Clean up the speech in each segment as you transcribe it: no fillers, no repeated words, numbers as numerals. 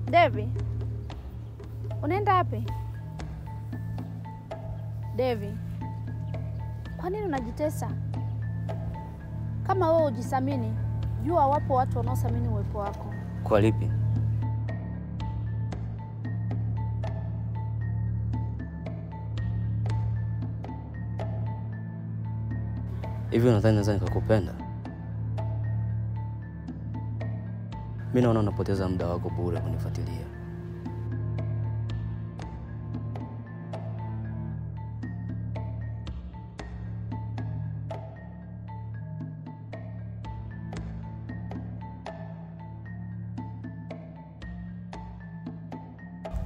Devi, unaenda wapi? Devi, kwa nini unajitesa? Kama wewe ujisamini, jua wapo watu wanaosamini uwepo wako. Kwa lipi? Hivi unadhani naweza nikakupenda? Mimi naona unapoteza muda wako bure kunifuatilia.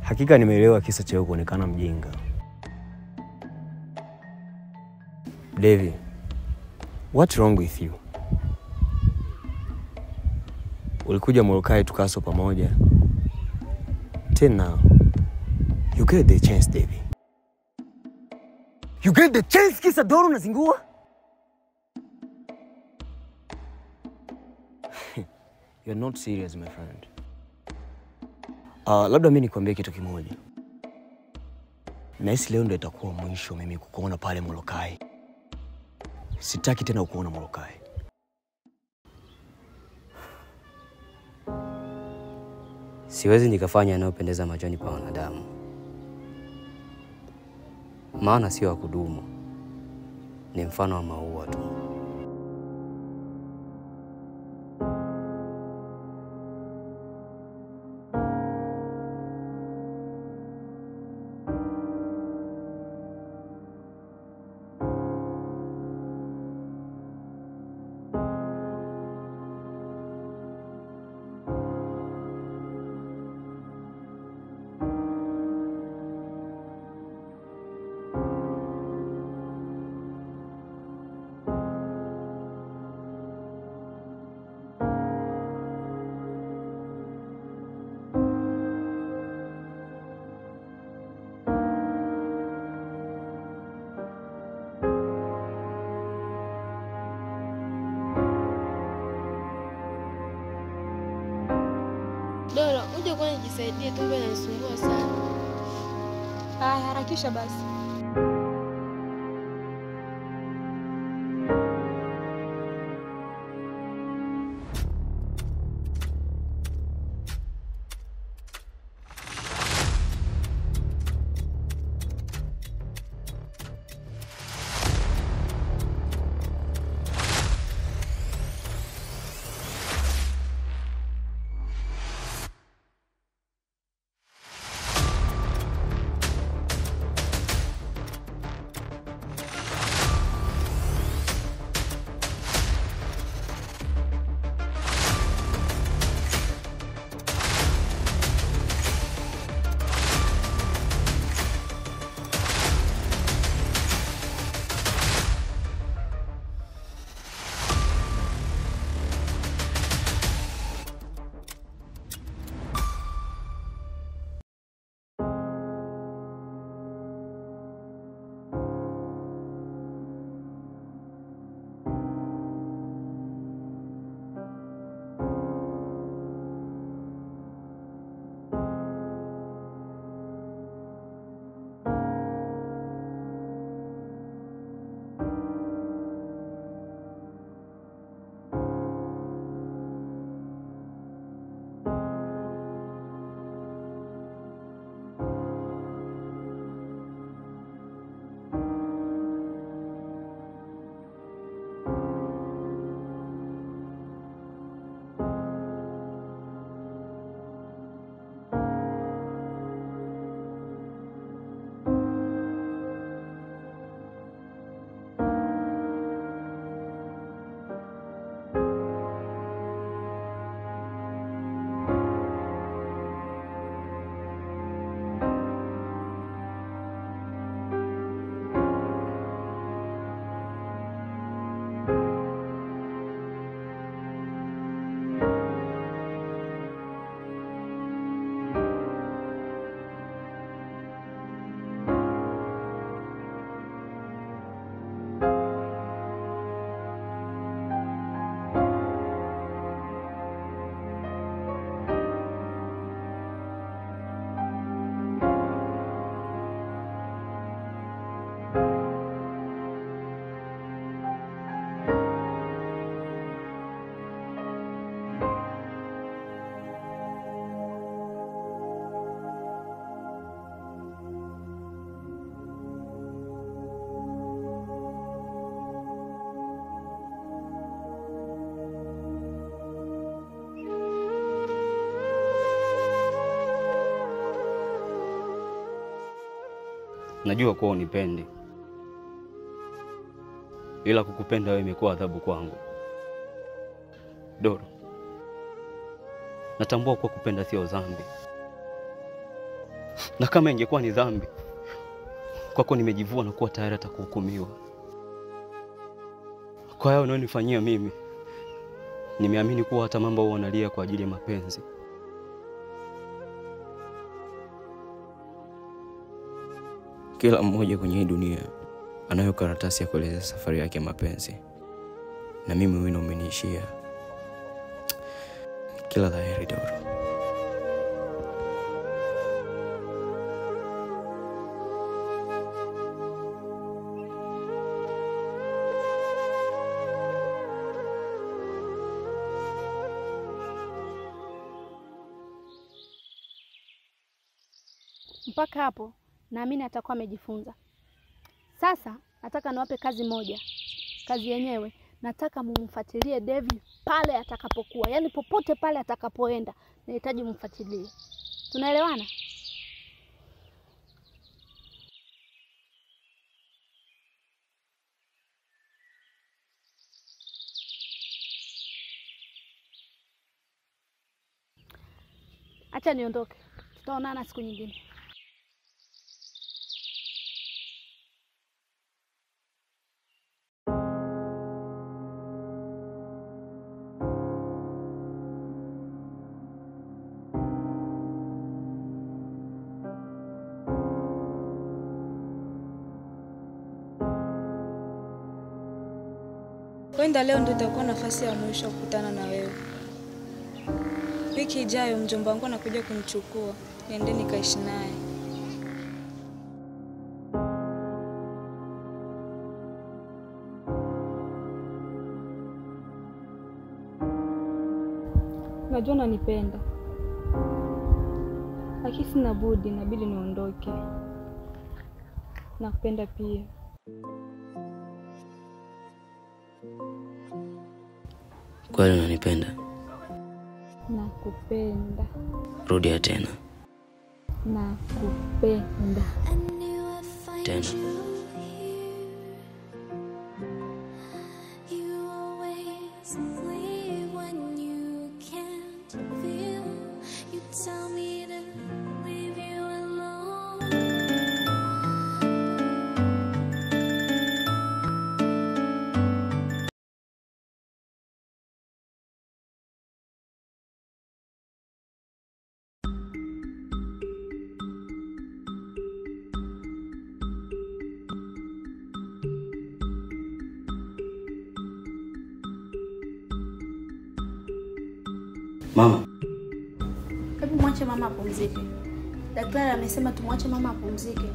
Hakika nimeelewa kisa cha kuonekana mjinga. Devi, what's wrong with you? Ulikuja Molokai tukaso pamoja. Tena, you get the chance, Devi. You get the chance kisa Doro na zingua? You're not serious, my friend. Labda mimi nikwambie kitu kimoja. Nahisi leo ndio itakuwa mwisho mimi kukuona pale Molokai. Sitaki tena kukuona Molokai. Siwezi nikafanya yanayopendeza machoni pa wanadamu. Maana sio wa kudumu. Ni mfano wa maua tu. Doro, uje kwa nijisaidie, tumbo linanisumbua sana. Harakisha basi. Najua kuwa unipendi, ila kukupenda wewe imekuwa adhabu kwangu. Doro, natambua kuwa kupenda sio dhambi, na kama ingekuwa ni dhambi kwako nimejivua na kuwa tayari atakuhukumiwa. Kwa hiyo unanifanyia mimi, nimeamini kuwa hata mambo wanalia kwa ajili ya mapenzi. Kila mmoja kwenye hii dunia anayo karatasi ya kueleza safari yake ya mapenzi, na mimi wino umeniishia. Kila la heri Doro. Mpaka hapo naamini atakuwa amejifunza. Sasa nataka niwape kazi moja. Kazi yenyewe nataka mumfuatilie David pale atakapokuwa, yaani popote pale atakapoenda, nahitaji mumfuatilie. Tunaelewana? Acha niondoke. Tutaonana siku nyingine. Kwenda leo ndio itakuwa nafasi ya mwisho kukutana na wewe. Wiki ijayo mjomba wangu anakuja kunichukua, niende nikaishi naye. Najua unanipenda, lakini sina budi, inabidi niondoke. Nakupenda pia. Kweli unanipenda? Nakupenda. Rudia tena. Nakupenda. Tena. Mama. Hebu mwache mama apumzike. Daktari amesema tumwache mama apumzike.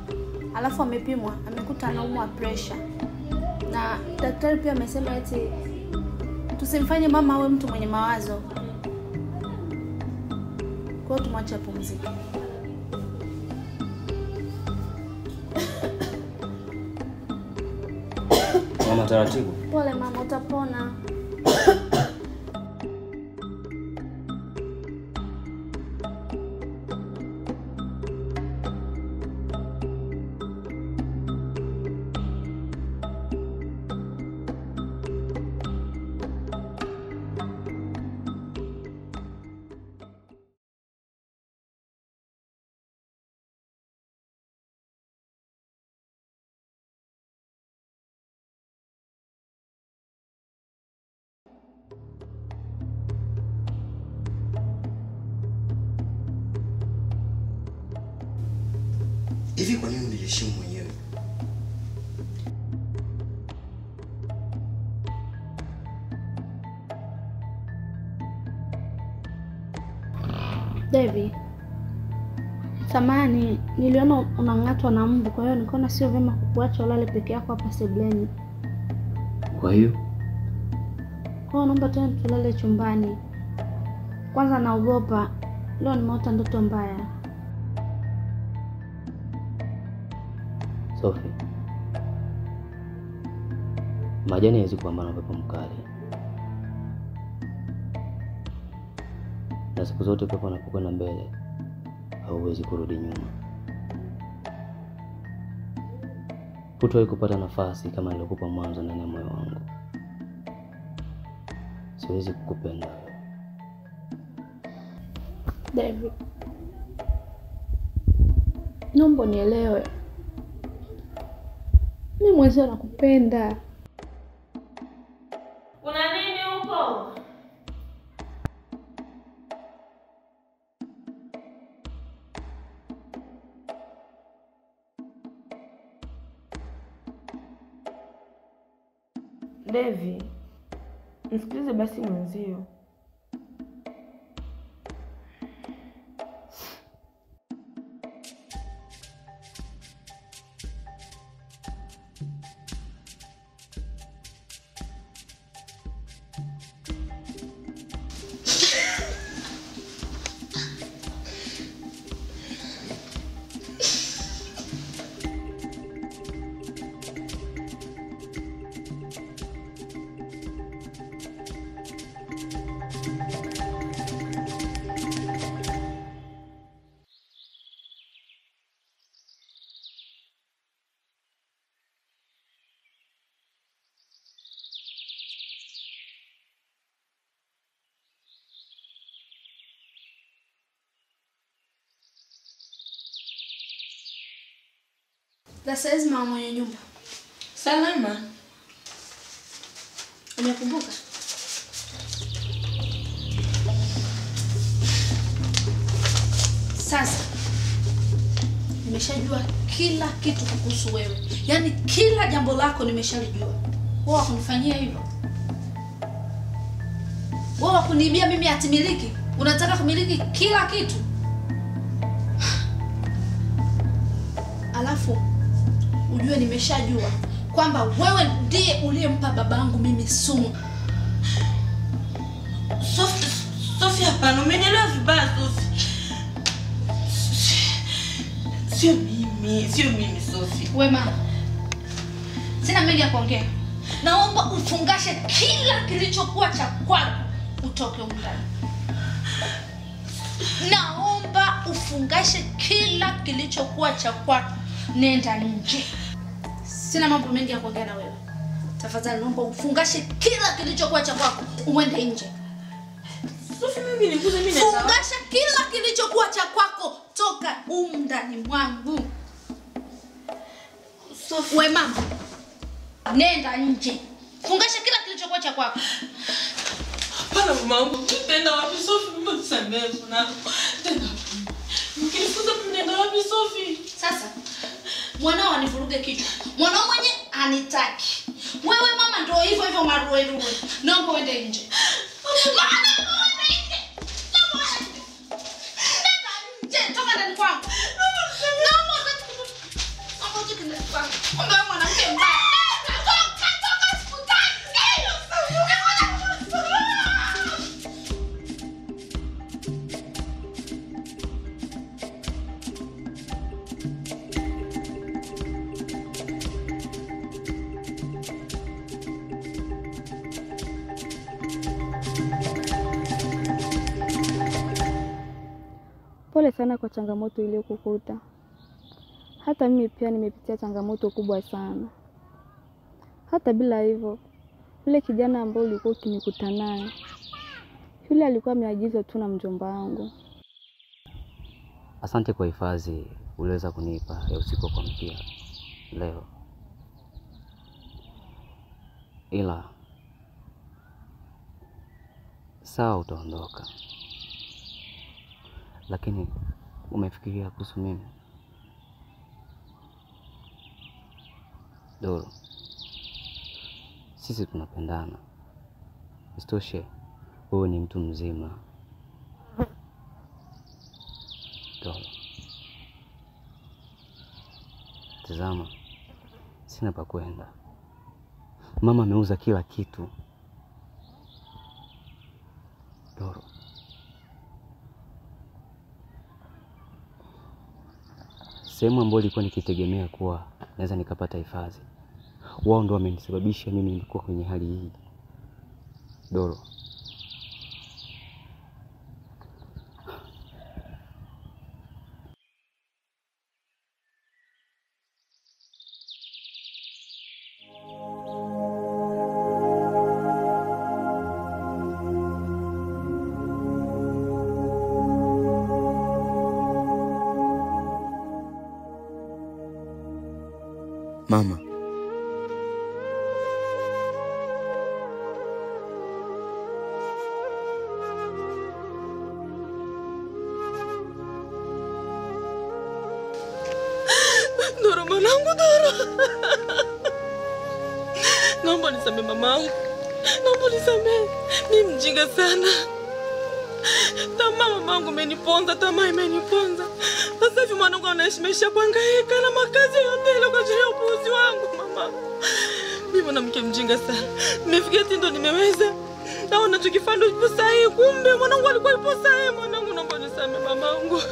Alafu amepimwa, amekuta anaumwa pressure. Na daktari pia amesema eti tusimfanye mama awe mtu mwenye mawazo. Kwa hiyo tumwache apumzike. Mama, taratibu. Pole mama, utapona. Hivi kwa nini uniheshimu mwenyewe? Devi, samahani, niliona unang'atwa na mbu, kwa hiyo nikaona sio vyema kukuacha ulale peke yako hapa sebuleni. Kwa hiyo Naomba tena tulale chumbani. Kwanza naogopa, leo nimeota ndoto mbaya. Sophie, majani hawezi kupambana na upepo mkali, na siku zote upepo unapokwenda mbele hauwezi kurudi nyuma. Hutowahi kupata nafasi kama nilikupa mwanzo ndani ya moyo wangu. Siwezi kukupenda wewe. David, naomba nielewe. Mimi mwanzo nakupenda. Kuna nini huko? Devi, msikilize basi mwenzio. Sasa hizi mama mwenye nyumba. Salama. Umekumbuka? Sasa nimeshajua kila kitu kuhusu wewe. Yaani kila jambo lako nimeshalijua. Wewe kunifanyia hivyo? Wewe kuniibia mimi hatimiliki? Unataka kumiliki kila kitu? Alafu ujue nimeshajua kwamba wewe ndiye uliyempa babangu mimi sumu. Sophie, hapana, umenielewa vibaya Sophie. Sio mimi Sophie. Wewe mama, sina mengi ya kuongea. Naomba ufungashe kila kilichokuwa cha kwako utoke huko ndani. Naomba ufungashe kila kilichokuwa cha kwako, nenda nje. Sina mambo mengi ya kuongea na wewe. Tafadhali naomba ufungashe kila kilichokuwa cha kwako, uende nje. Sophie, mimi nikuze mimi Fungasha kila kilichokuwa cha kwako, toka humu ndani mwangu. Sophie, Wewe mama, nenda nje. Fungasha kila kilichokuwa cha kwako. hapana mama, nenda wapi Sophie? Mama nisamehe sana. Nenda. Mkinifuta mimi nenda wapi Sophie? Sasa mwanao anivuruge kichwa. Mwanao mwenye anitaki. Wewe mama ndio hivyo hivyo maruweruwe. Naomba uende nje. Mama, uende nje. Naomba uende. Nenda nje, toka ndani kwangu. Naomba utoke ndani kwangu. Kumbe wewe mwanamke mbaya. Toka sikutaki. Pole sana kwa changamoto iliyokukuta. Hata mimi pia nimepitia changamoto kubwa sana. Hata bila hivyo, yule kijana ambaye ulikuwa ukinikuta naye, yule alikuwa ameagizwa tu na mjomba wangu. Asante kwa hifadhi uliweza kunipa ya usiku kwa mpia leo. Ila sawa, utaondoka. Lakini umefikiria kuhusu mimi? Doro, sisi tunapendana. Isitoshe, wewe ni mtu mzima. Doro, tazama, sina pa kwenda. Mama ameuza kila kitu. Doro, sehemu ambayo nilikuwa nikitegemea kuwa naweza nikapata hifadhi, wao ndio wamenisababisha mimi nilikuwa kwenye hali hii. Doro, Mama, Doro mwanangu, Doro. Naomba nisamehe mamangu. Naomba nisamehe. Mimi mjinga sana. Tamaa mamangu imeniponza, tamaa imeniponza. Sasa hivi mwanangu anaishi maisha kuhangaika na makazi yote ile kwa ajili ya upuuzi wangu mama. Mimi mwanamke mjinga sana. Nimefikia ndo nimeweza. Naona tukifanya ipo sahihi, kumbe mwanangu alikuwa ipo sahihi. Mwanangu, naomba nisamehe mamangu.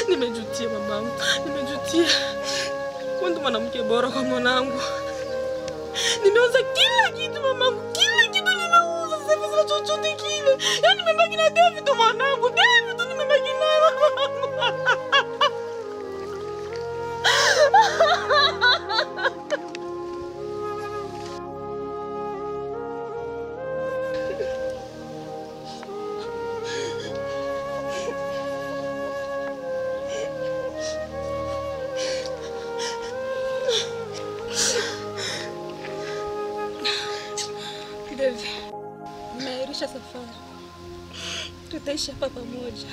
Nimejutia mamangu. Nimejutia. Wewe mwanamke bora kwa mwanangu. Nimeuza kila kitu mamangu. Kila kitu nimeuza. Sasa hivi chochote kile. Yaani nimebaki na David mwanangu. David nimebaki naye mamangu. David, nairisha safari. Tutaishi hapa pamoja.